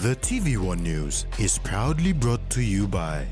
The TVWAN News is proudly brought to you by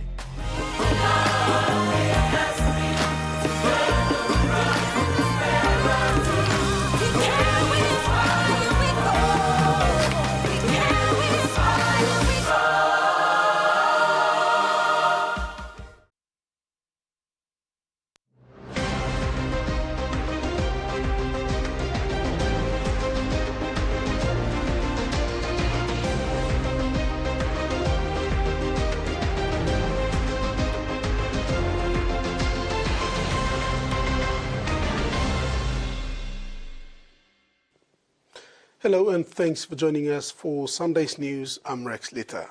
Hello and thanks for joining us for Sunday's news. I'm Rex Litter.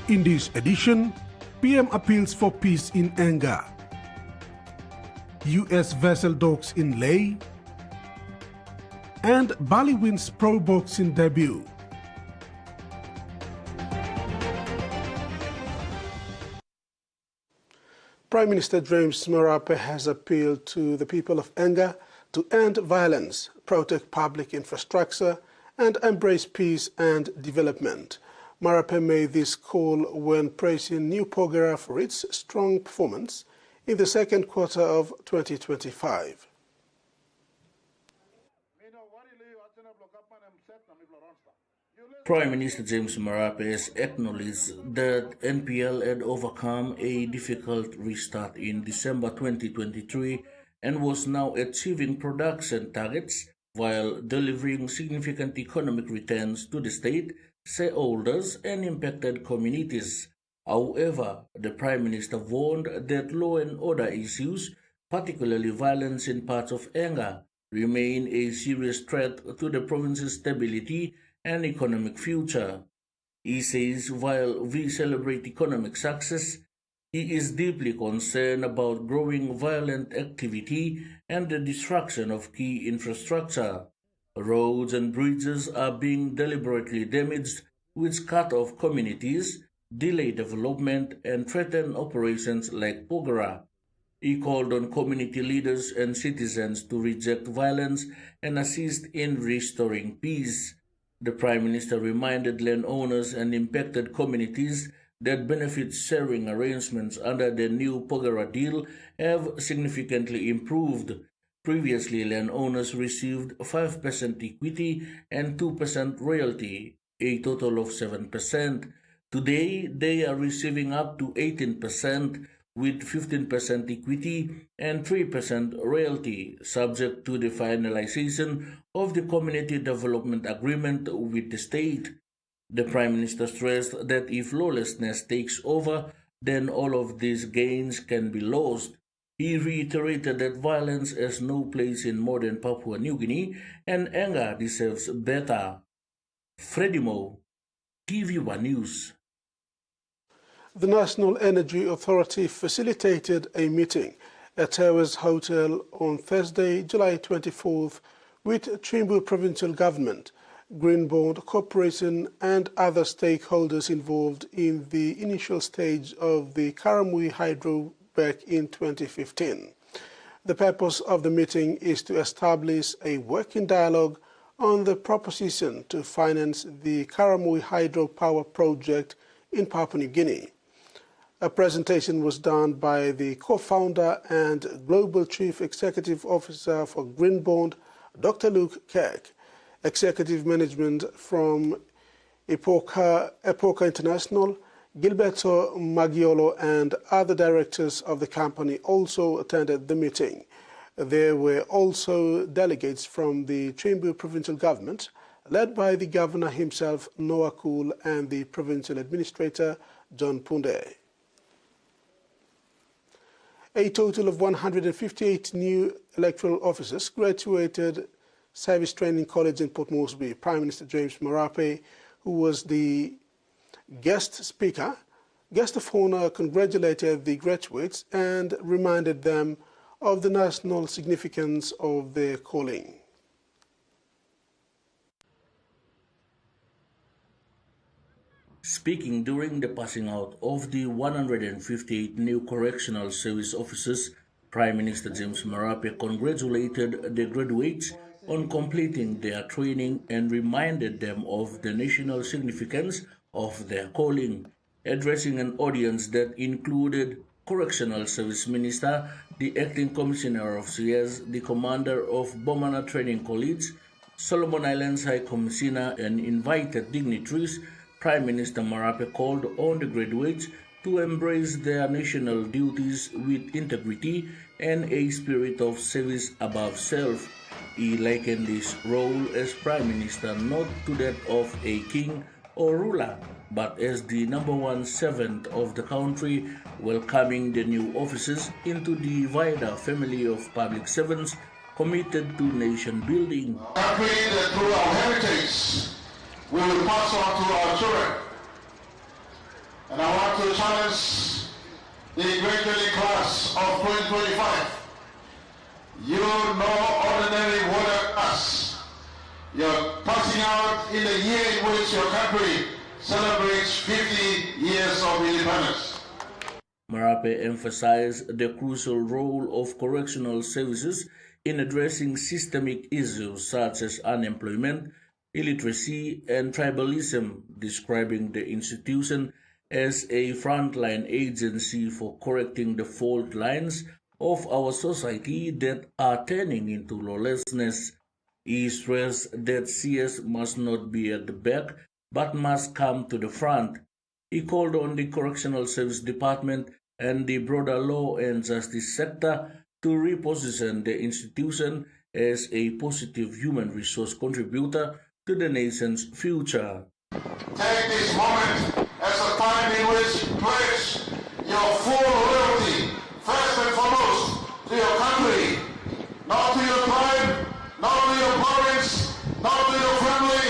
In this edition, PM appeals for peace in Enga, US vessel docks in Ley, and Bali wins pro boxing debut. Prime Minister James Marape has appealed to the people of Enga to end violence, protect public infrastructure, and embrace peace and development. Marape made this call when praising New Porgera for its strong performance in the second quarter of 2025. Prime Minister James Marape has acknowledged that NPL had overcome a difficult restart in December 2023 and was now achieving production targets while delivering significant economic returns to the state, shareholders, and impacted communities. However, the Prime Minister warned that law and order issues, particularly violence in parts of Enga, remain a serious threat to the province's stability and economic future. He says while we celebrate economic success, he is deeply concerned about growing violent activity and the destruction of key infrastructure. Roads and bridges are being deliberately damaged, which cut off communities, delay development, and threaten operations like Porgera. He called on community leaders and citizens to reject violence and assist in restoring peace. The Prime Minister reminded landowners and impacted communities that benefit sharing arrangements under the new Porgera deal have significantly improved. Previously, landowners received 5% equity and 2% royalty, a total of 7%. Today, they are receiving up to 18%, with 15% equity and 3% royalty, subject to the finalization of the Community Development Agreement with the state. The Prime Minister stressed that if lawlessness takes over, then all of these gains can be lost. He reiterated that violence has no place in modern Papua New Guinea and Enga deserves better. Freddie Mo, TVWAN News. The National Energy Authority facilitated a meeting at Towers Hotel on Thursday, July 24th, with Chimbu Provincial Government, Greenbond Corporation and other stakeholders involved in the initial stage of the Karamui hydro back in 2015. The purpose of the meeting is to establish a working dialogue on the proposition to finance the Karamui hydropower project in Papua New Guinea. A presentation was done by the co-founder and Global Chief Executive Officer for Greenbond, Dr. Luke Kirk. Executive management from Epoca International, Gilberto Maggiolo, and other directors of the company also attended the meeting. There were also delegates from the Chimbu Provincial Government, led by the Governor himself, Noah Cool, and the Provincial Administrator, John Punde. A total of 158 new electoral officers graduated Service Training College in Port Moresby. Prime Minister James Marape, who was the guest of honor, congratulated the graduates and reminded them of the national significance of their calling. Speaking during the passing out of the 158 new correctional service officers, Prime Minister James Marape congratulated the graduates on completing their training and reminded them of the national significance of their calling. Addressing an audience that included Correctional Service Minister, the Acting Commissioner of CS, the Commander of Bomana Training College, Solomon Islands High Commissioner, and invited dignitaries, Prime Minister Marape called on the graduates to embrace their national duties with integrity and a spirit of service above self. He likened his role as Prime Minister not to that of a king or ruler, but as the number one servant of the country, welcoming the new officers into the wider family of public servants committed to nation building. I pray that through our heritage, we will pass on to our children. And I want to challenge the graduating class of 2025. You know ordinary water class. You're passing out in the year in which your country celebrates 50 years of independence. Marape emphasized the crucial role of correctional services in addressing systemic issues such as unemployment, illiteracy, and tribalism, describing the institution as a frontline agency for correcting the fault lines of our society that are turning into lawlessness. He stressed that CS must not be at the back but must come to the front. He called on the Correctional Service Department and the broader law and justice sector to reposition the institution as a positive human resource contributor to the nation's future. Take this moment as a time in which you pledge your full loyalty, first and foremost, to your country, not to your tribe, not to your province, not to your family.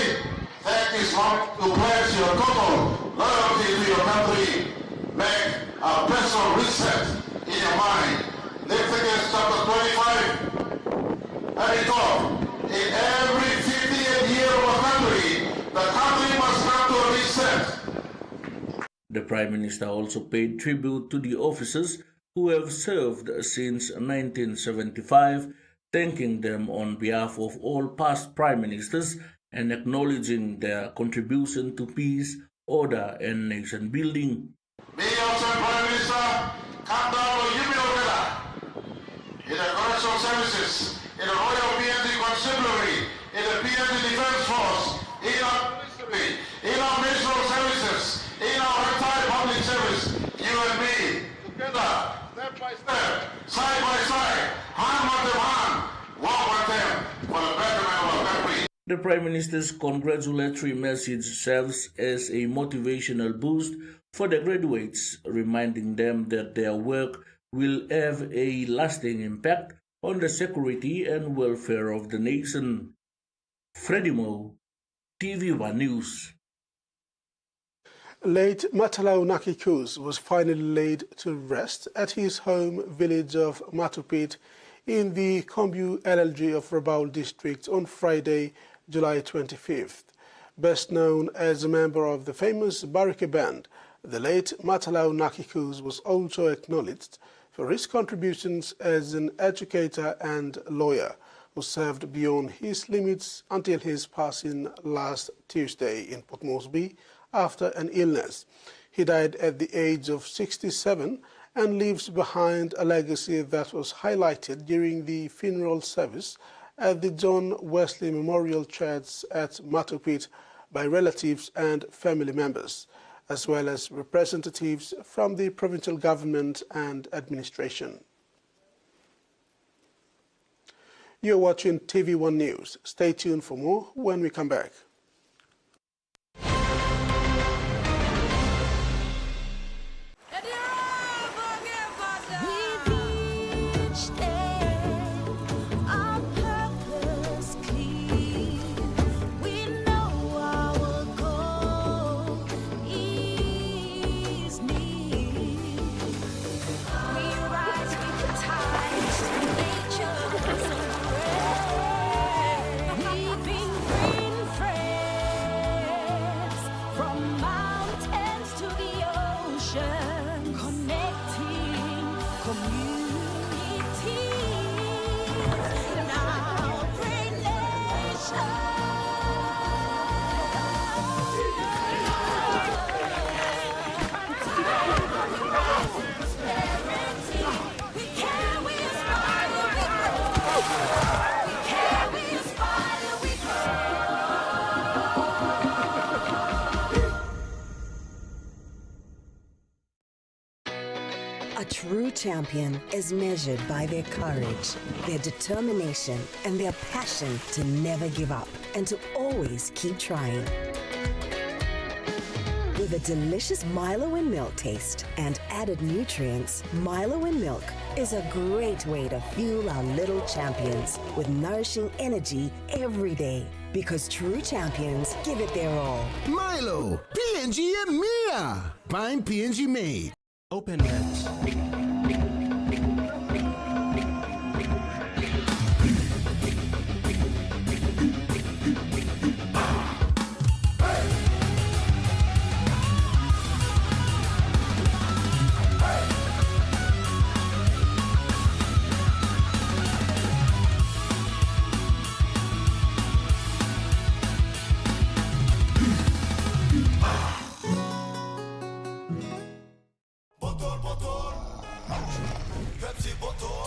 Take this moment to pledge your total loyalty to your country. Make a personal reset in your mind. Leviticus chapter 25, and it taught, in every 50th year of a country, the country must come to a reset. The Prime Minister also paid tribute to the officers who have served since 1975, thanking them on behalf of all past Prime Ministers and acknowledging their contribution to peace, order, and nation building. Me also, Prime Minister, come down to Yumio in the Correctional Services, in the Royal PND Constabulary, in the PND Defence Force, in our ministry, in our national services, in our entire public service, you and me, together, step by step, side by side, hand with them hand, walk with them for the betterment of our country. The Prime Minister's congratulatory message serves as a motivational boost for the graduates, reminding them that their work will have a lasting impact on the security and welfare of the nation. Freddie Mo, TVWAN News. Late Matalo Nakuz was finally laid to rest at his home village of Matupit in the Kombu LLG of Rabaul district on Friday, July 25th. Best known as a member of the famous Barike band, the late Matalo Nakuz was also acknowledged for his contributions as an educator and lawyer who served beyond his limits until his passing last Tuesday in Port Moresby after an illness. He died at the age of 67 and leaves behind a legacy that was highlighted during the funeral service at the John Wesley Memorial Church at Matupit by relatives and family members, as well as representatives from the provincial government and administration. You're watching TVWAN News. Stay tuned for more when we come back. Connecting community. champion is measured by their courage, their determination, and their passion to never give up and to always keep trying. With a delicious Milo in milk taste and added nutrients, Milo in milk is a great way to fuel our little champions with nourishing energy every day. Because true champions give it their all. Milo, PNG e Mia. Find PNG made. Open net.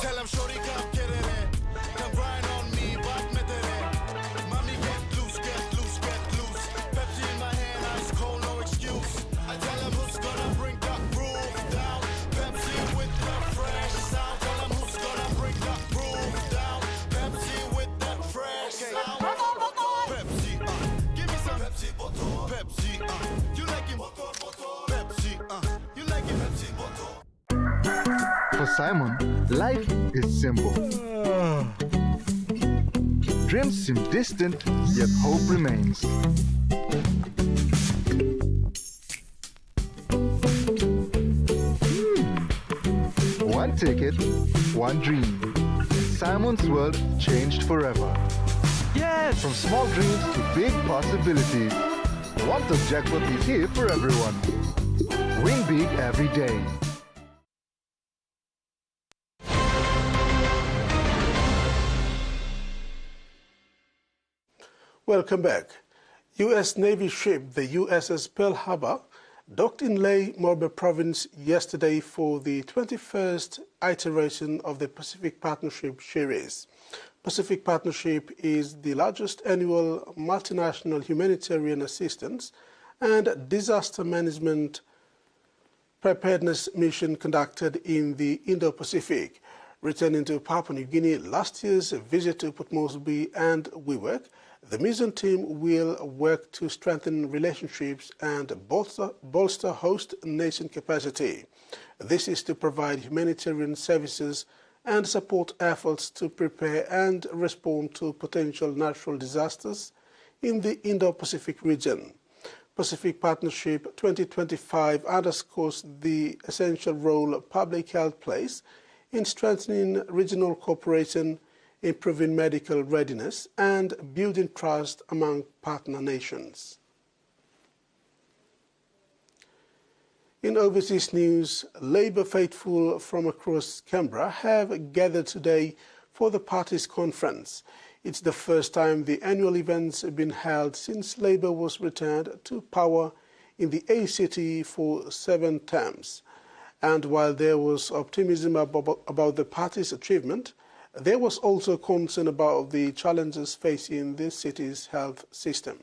Tell him shorty come get it in. Come grind on me, but met it in. Mommy get loose, get loose, get loose. Pepsi in my hand, ice cold, no excuse. I tell him who's gonna bring the groove down. Pepsi with the fresh sound. Tell him who's gonna bring the groove down. Pepsi with that fresh sound. Pepsi, give me some Pepsi bottle. Pepsi, you like it? Pepsi, you like it? Pepsi bottle. For Simon, life is simple. Dreams seem distant, yet hope remains. One ticket, one dream. Simon's world changed forever. Yes! From small dreams to big possibilities. One Top Jackpot is here for everyone. Win big every day. Welcome back. U.S. Navy ship, the USS Pearl Harbor, docked in Ley, Morbe Province yesterday for the 21st iteration of the Pacific Partnership series. Pacific Partnership is the largest annual multinational humanitarian assistance and disaster management preparedness mission conducted in the Indo-Pacific. Returning to Papua New Guinea last year's visit to Port Moresby and Wewak, the mission team will work to strengthen relationships and bolster host nation capacity. This is to provide humanitarian services and support efforts to prepare and respond to potential natural disasters in the Indo-Pacific region. Pacific Partnership 2025 underscores the essential role public health plays in strengthening regional cooperation, improving medical readiness, and building trust among partner nations. In overseas news, Labour faithful from across Canberra have gathered today for the party's conference. It's the first time the annual events have been held since Labour was returned to power in the ACT for 7 terms. And while there was optimism about the party's achievement, there was also concern about the challenges facing this city's health system.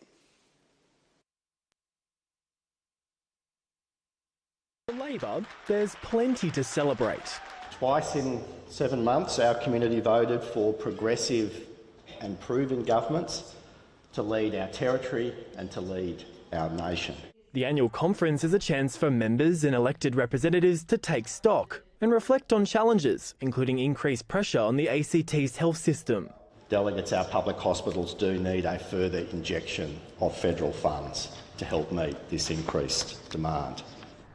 For Labor, there's plenty to celebrate. Twice in 7 months, our community voted for progressive and proven governments to lead our territory and to lead our nation. The annual conference is a chance for members and elected representatives to take stock and reflect on challenges, including increased pressure on the ACT's health system. Delegates, our public hospitals do need a further injection of federal funds to help meet this increased demand.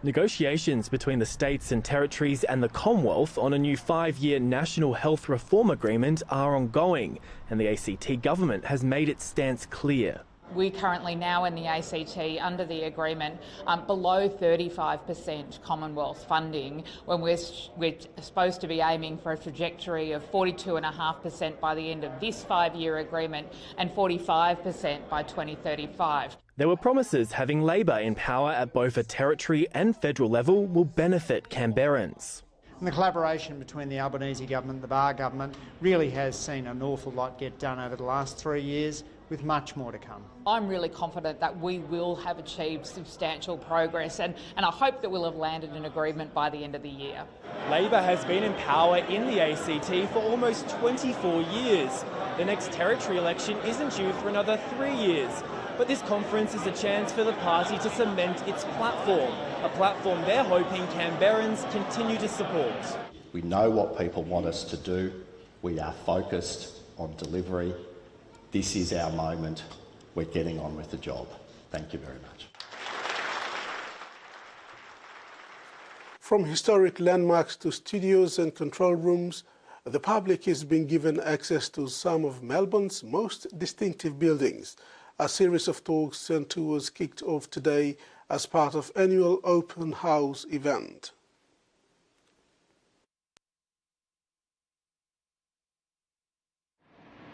Negotiations between the states and territories and the Commonwealth on a new 5-year national health reform agreement are ongoing, and the ACT government has made its stance clear. We're currently now in the ACT under the agreement below 35% Commonwealth funding when we're supposed to be aiming for a trajectory of 42.5% by the end of this 5-year agreement and 45% by 2035. There were promises having Labor in power at both a territory and federal level will benefit Canberrans. And the collaboration between the Albanese government and the Barr government really has seen an awful lot get done over the last 3 years. with much more to come. I'm really confident that we will have achieved substantial progress and I hope that we'll have landed an agreement by the end of the year. Labor has been in power in the ACT for almost 24 years. The next territory election isn't due for another 3 years. But this conference is a chance for the party to cement its platform, a platform they're hoping Canberrans continue to support. We know what people want us to do. We are focused on delivery. This is our moment. We're getting on with the job. Thank you very much. From historic landmarks to studios and control rooms, the public is being given access to some of Melbourne's most distinctive buildings. A series of talks and tours kicked off today as part of annual open house event.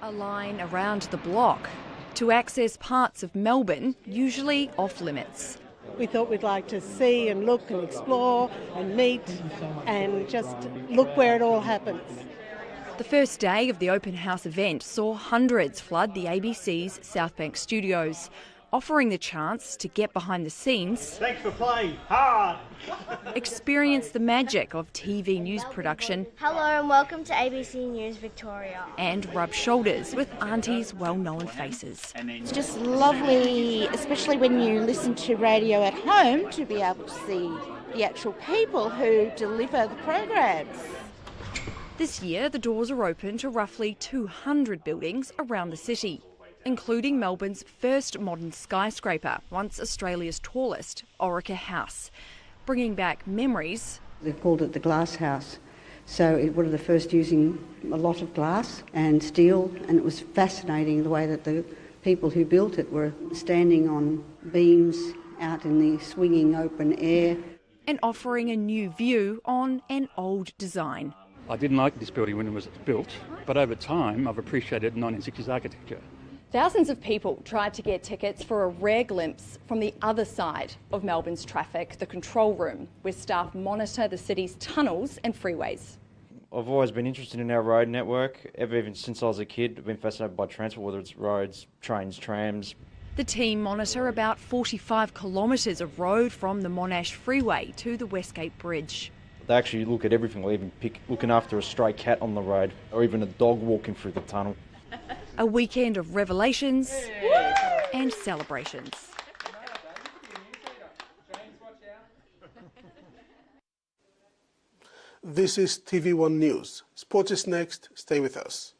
A line around the block to access parts of Melbourne usually off limits. We thought we'd like to see and look and explore and meet and just look where it all happens. The first day of the open house event saw hundreds flood the ABC's South Bank studios, offering the chance to get behind the scenes. Thanks for playing hard. Experience the magic of TV news production. Hello and welcome to ABC News Victoria. And rub shoulders with Auntie's well-known faces. It's just lovely, especially when you listen to radio at home, to be able to see the actual people who deliver the programs. This year, the doors are open to roughly 200 buildings around the city, including Melbourne's first modern skyscraper, once Australia's tallest, Orica House, bringing back memories. They've called it the Glass House. So it was the first using a lot of glass and steel, and it was fascinating the way that the people who built it were standing on beams out in the swinging open air. And offering a new view on an old design. I didn't like this building when it was built, but over time I've appreciated 1960s architecture. Thousands of people tried to get tickets for a rare glimpse from the other side of Melbourne's traffic, the control room, where staff monitor the city's tunnels and freeways. I've always been interested in our road network. Even since I was a kid, I've been fascinated by transport, whether it's roads, trains, trams. The team monitor about 45 kilometres of road from the Monash Freeway to the Westgate Bridge. They actually look at everything. They'll even pick looking after a stray cat on the road or even a dog walking through the tunnel. A weekend of revelations and celebrations. This is TV1 News. Sport is next. Stay with us.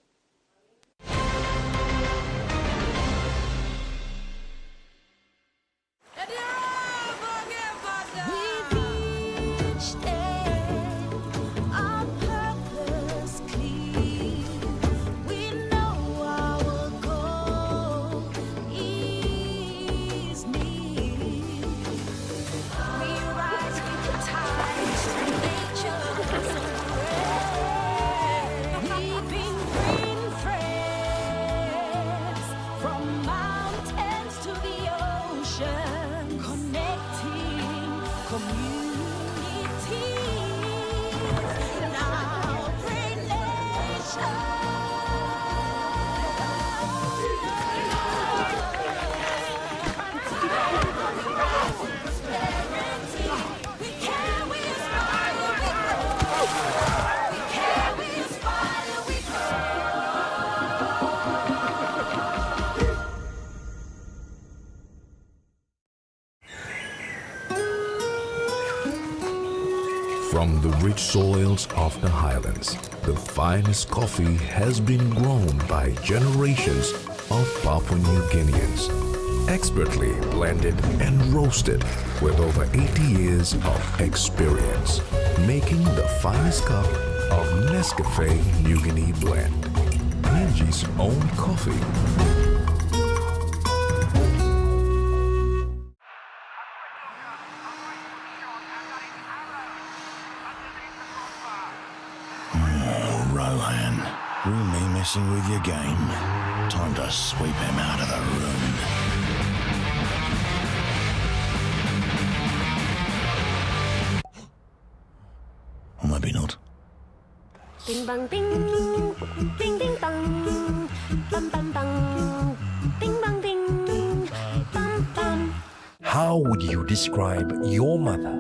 From the rich soils of the Highlands, the finest coffee has been grown by generations of Papua New Guineans. Expertly blended and roasted with over 80 years of experience, making the finest cup of Nescafe New Guinea blend. PNG's own coffee. Really messing with your game. Time to sweep him out of the room. Or maybe not. Bing bang bing, ding ding dong, bang bang bang, Bing bong bing. Bum bum. How would you describe your mother?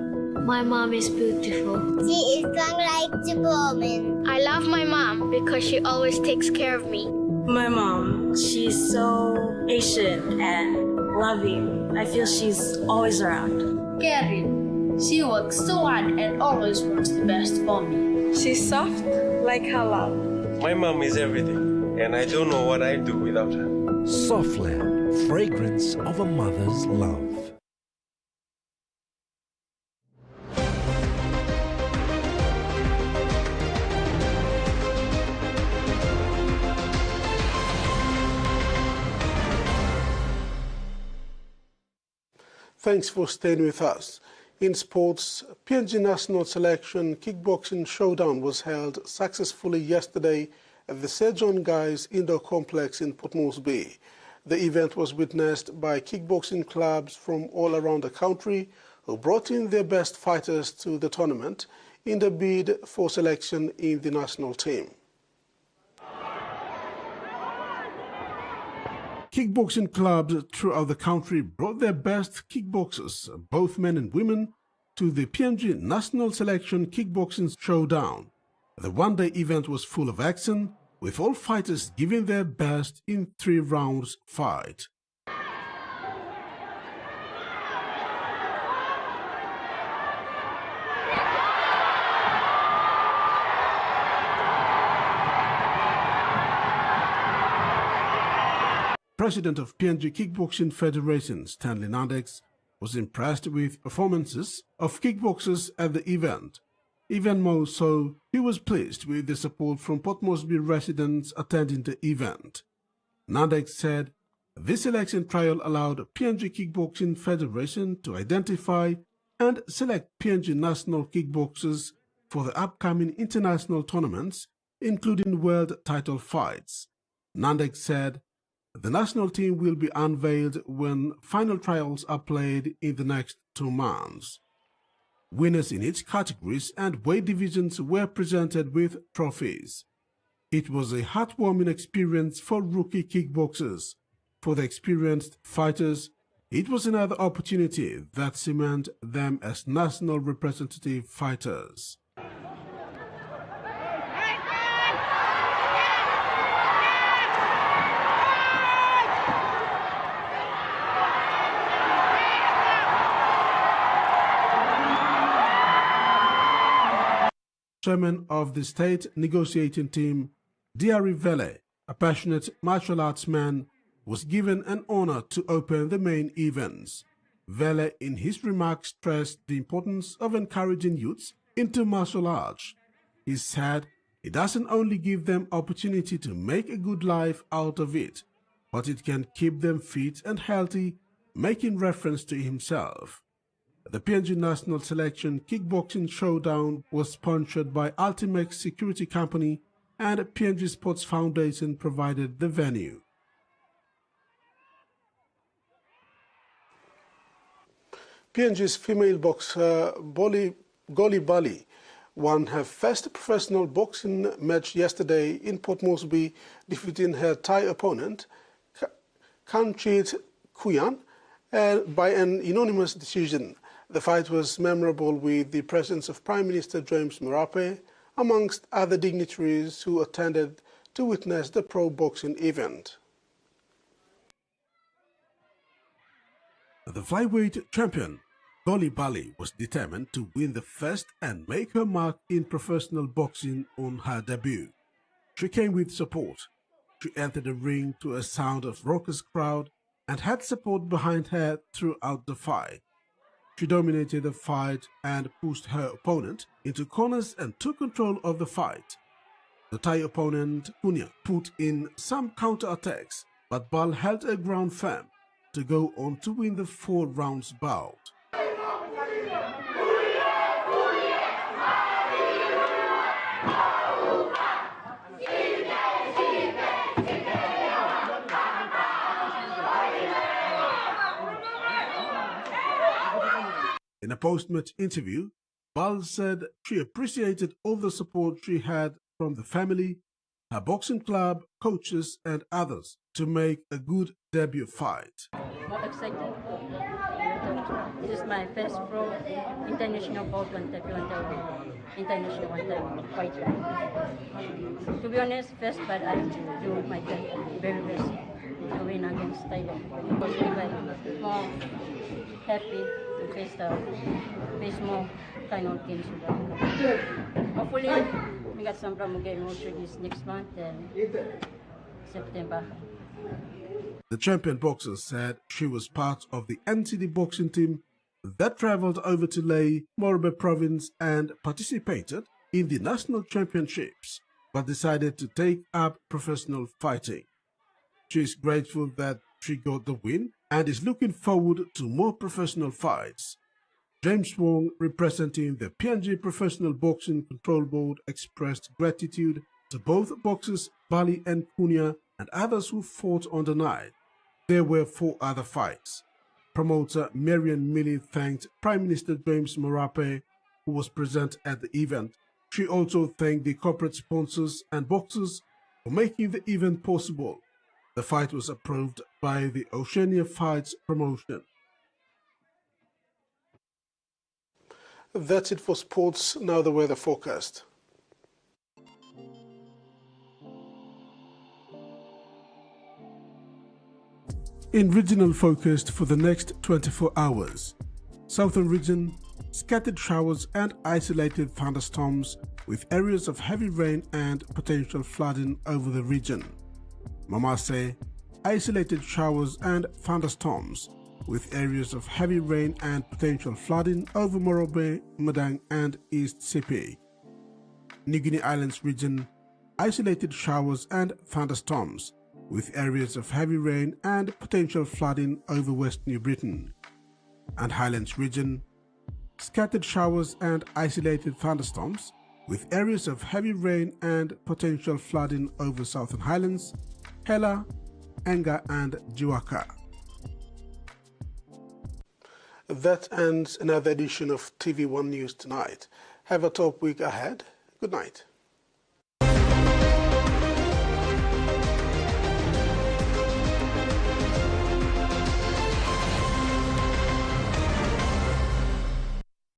My mom is beautiful. She is strong like Superwoman. I love my mom because she always takes care of me. My mom, she's so patient and loving. I feel she's always around. Caring. She works so hard and always wants the best for me. She's soft like her love. My mom is everything, and I don't know what I'd do without her. Softland, fragrance of a mother's love. Thanks for staying with us. In sports, PNG National Selection Kickboxing Showdown was held successfully yesterday at the Sir John Guy's Indoor Complex in Port Moresby. The event was witnessed by kickboxing clubs from all around the country who brought in their best fighters to the tournament in the bid for selection in the national team. Kickboxing clubs throughout the country brought their best kickboxers, both men and women, to the PNG National Selection Kickboxing Showdown. The one-day event was full of action, with all fighters giving their best in 3 rounds fight. President of PNG Kickboxing Federation, Stanley Nandex, was impressed with performances of kickboxers at the event. Even more so, he was pleased with the support from Port Moresby residents attending the event. Nandex said, this selection trial allowed PNG Kickboxing Federation to identify and select PNG national kickboxers for the upcoming international tournaments, including world title fights. Nandex said, the national team will be unveiled when final trials are played in the next 2 months. Winners in each categories and weight divisions were presented with trophies. It was a heartwarming experience for rookie kickboxers. For the experienced fighters, it was another opportunity that cemented them as national representative fighters. Chairman of the state negotiating team, Diari Vele, a passionate martial arts man, was given an honor to open the main events. Vele, in his remarks, stressed the importance of encouraging youths into martial arts. He said it doesn't only give them opportunity to make a good life out of it, but it can keep them fit and healthy, making reference to himself. The PNG National Selection Kickboxing Showdown was sponsored by Ultimax Security Company, and PNG Sports Foundation provided the venue. PNG's female boxer Goli Bali won her first professional boxing match yesterday in Port Moresby, defeating her Thai opponent Kanchit Kuyan by an unanimous decision. The fight was memorable with the presence of Prime Minister James Marape, amongst other dignitaries who attended to witness the pro-boxing event. The flyweight champion, Goli Bali, was determined to win the first and make her mark in professional boxing on her debut. She came with support. She entered the ring to a sound of raucous crowd and had support behind her throughout the fight. She dominated the fight and pushed her opponent into corners and took control of the fight. The Thai opponent, Kunya, put in some counter-attacks, but Bal held her ground firm to go on to win the 4 rounds bout. In a post-match interview, Bal said she appreciated all the support she had from the family, her boxing club, coaches and others to make a good debut fight. More excited. This is my first pro international bout international one-time fight. To be honest, first, but I do my very best to win against Thailand. Because I'm more happy to face more kind of games. Hopefully, we got some promo game also this next month and September. The champion boxer said she was part of the NCD boxing team that travelled over to Lae, Morobe province and participated in the national championships, but decided to take up professional fighting. She is grateful that she got the win and is looking forward to more professional fights. James Wong, representing the PNG Professional Boxing Control Board, expressed gratitude to both boxers Bali and Punya and others who fought on the night. There were 4 other fights. Promoter Marian Milley thanked Prime Minister James Marape, who was present at the event. She also thanked the corporate sponsors and boxers for making the event possible. The fight was approved by the Oceania Fights promotion. That's it for sports. Now the weather forecast. In regional forecast for the next 24 hours, southern region, scattered showers and isolated thunderstorms with areas of heavy rain and potential flooding over the region. Mamase, isolated showers and thunderstorms with areas of heavy rain and potential flooding over Morobe, Madang and East Sipi. New Guinea Islands region, isolated showers and thunderstorms with areas of heavy rain and potential flooding over West New Britain. And Highlands region, scattered showers and isolated thunderstorms with areas of heavy rain and potential flooding over Southern Highlands, Hela, Enga and Jiwaka. That ends another edition of TV1 News Tonight. Have a top week ahead. Good night.